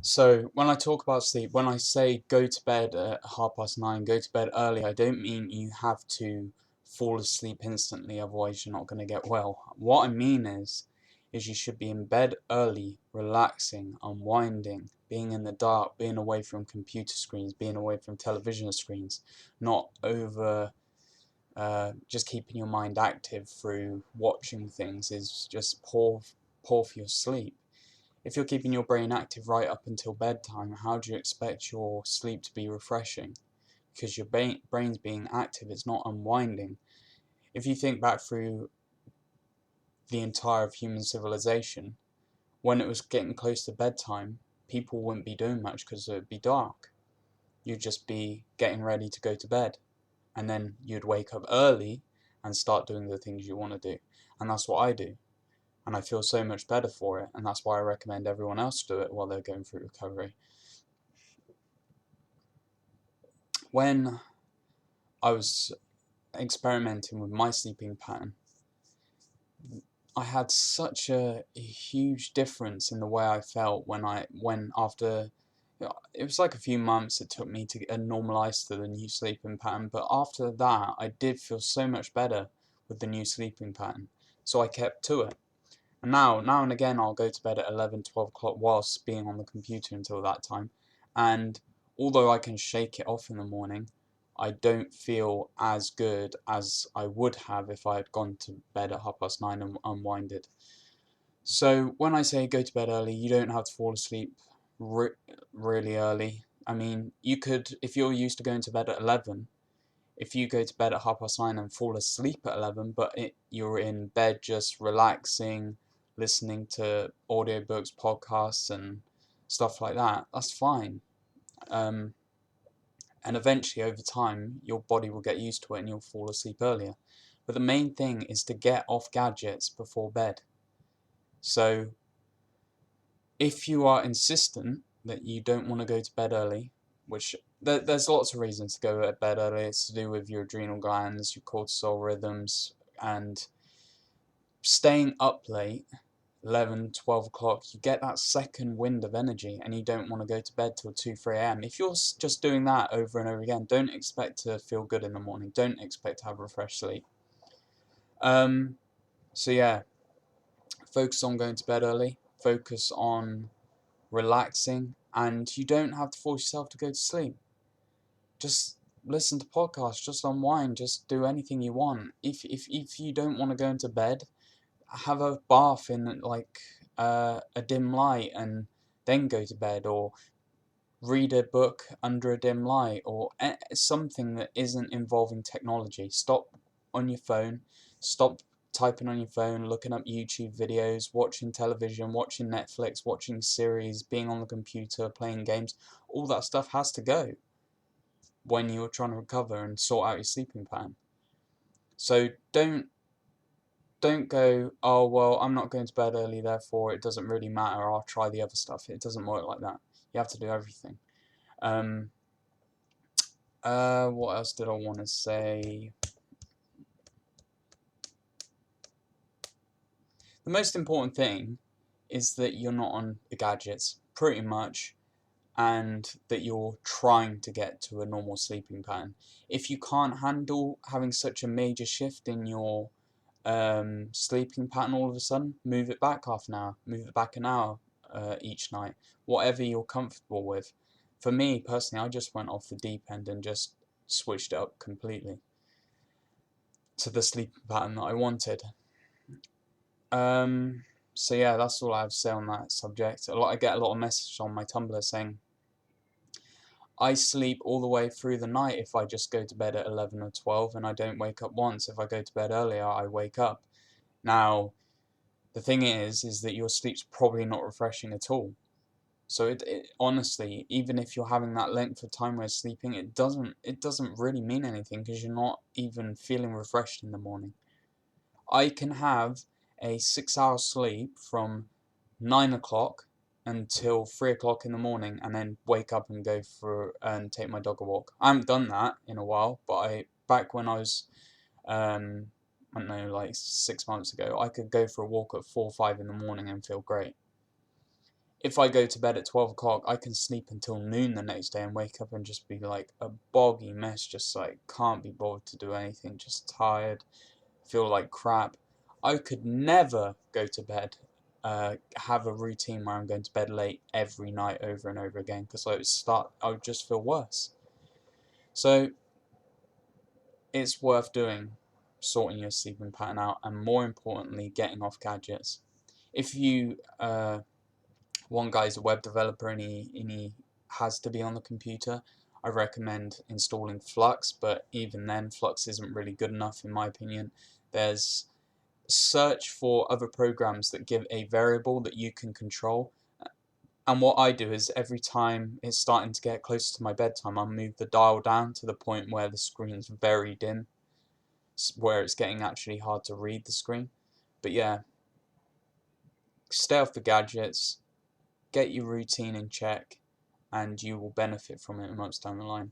So when I talk about sleep, when I say go to bed at 9:30, go to bed early, I don't mean you have to fall asleep instantly, otherwise you're not going to get well. What I mean is you should be in bed early, relaxing, unwinding, being in the dark, being away from computer screens, being away from television screens, not over just keeping your mind active through watching things is just poor for your sleep. If you're keeping your brain active right up until bedtime, how do you expect your sleep to be refreshing? Because your brain's being active, it's not unwinding. If you think back through the entire of human civilization, when it was getting close to bedtime, people wouldn't be doing much because it would be dark. You'd just be getting ready to go to bed. And then you'd wake up early and start doing the things you want to do. And that's what I do. And I feel so much better for it. And that's why I recommend everyone else do it while they're going through recovery. When I was experimenting with my sleeping pattern, I had such a huge difference in the way I felt when after it was like a few months it took me to get normalized to the new sleeping pattern, but after that I did feel so much better with the new sleeping pattern, so I kept to it. And now and again I'll go to bed at 11, 12 o'clock whilst being on the computer until that time, and although I can shake it off in the morning, I don't feel as good as I would have if I had gone to bed at 9:30 and unwinded. So when I say go to bed early, you don't have to fall asleep re really early. I mean, you could, if you're used to going to bed at 11, if you go to bed at 9:30 and fall asleep at 11, but you're in bed just relaxing, listening to audiobooks, podcasts, and stuff like that, that's fine. Um, and eventually, over time, your body will get used to it and you'll fall asleep earlier. But the main thing is to get off gadgets before bed. So if you are insistent that you don't want to go to bed early, which there's lots of reasons to go to bed early. It's to do with your adrenal glands, your cortisol rhythms, and staying up late, 11, 12 o'clock, you get that second wind of energy and you don't want to go to bed till 2, 3 a.m. If you're just doing that over and over again, don't expect to feel good in the morning. Don't expect to have refreshed sleep. Um, so yeah, focus on going to bed early. Focus on relaxing, and you don't have to force yourself to go to sleep. Just listen to podcasts, just unwind, just do anything you want. If you don't want to go into bed, have a bath in like a dim light and then go to bed, or read a book under a dim light, or something that isn't involving technology. Stop on your phone, stop typing on your phone, looking up YouTube videos, watching television, watching Netflix, watching series, being on the computer, playing games. All that stuff has to go when you're trying to recover and sort out your sleeping pattern. So don't go, oh well, I'm not going to bed early, therefore it doesn't really matter, I'll try the other stuff. It doesn't work like that. You have to do everything. Um, what else did I want to say? The most important thing is that you're not on the gadgets, pretty much, and that you're trying to get to a normal sleeping pattern. If you can't handle having such a major shift in your sleeping pattern all of a sudden, move it back half an hour, move it back an hour each night, whatever you're comfortable with. For me personally, I just went off the deep end and just switched it up completely to the sleeping pattern that I wanted. So yeah, that's all I have to say on that subject. I get a lot of messages on my Tumblr saying I sleep all the way through the night if I just go to bed at 11 or 12 and I don't wake up once. If I go to bed earlier, I wake up. Now, the thing is that your sleep's probably not refreshing at all. So it honestly, even if you're having that length of time where sleeping, it doesn't really mean anything because you're not even feeling refreshed in the morning. I can have a 6 hour sleep from 9 o'clock until 3 o'clock in the morning and then wake up and go for and take my dog a walk. I haven't done that in a while, but back when I was I don't know, like 6 months ago, I could go for a walk at 4 or 5 in the morning and feel great. if I go to bed at 12 o'clock, I can sleep until noon the next day and wake up and just be like a boggy mess, just like can't be bothered to do anything, just tired, feel like crap. I could never go to bed, have a routine where I'm going to bed late every night over and over again, because I would just feel worse. So it's worth doing, sorting your sleeping pattern out, and more importantly, getting off gadgets. If you one guy's a web developer and he has to be on the computer, I recommend installing Flux, but even then, Flux isn't really good enough in my opinion. There's search for other programs that give a variable that you can control. And what I do is every time it's starting to get closer to my bedtime, I'll move the dial down to the point where the screen's very dim, where it's getting actually hard to read the screen. But yeah, stay off the gadgets, get your routine in check, and you will benefit from it months down the line.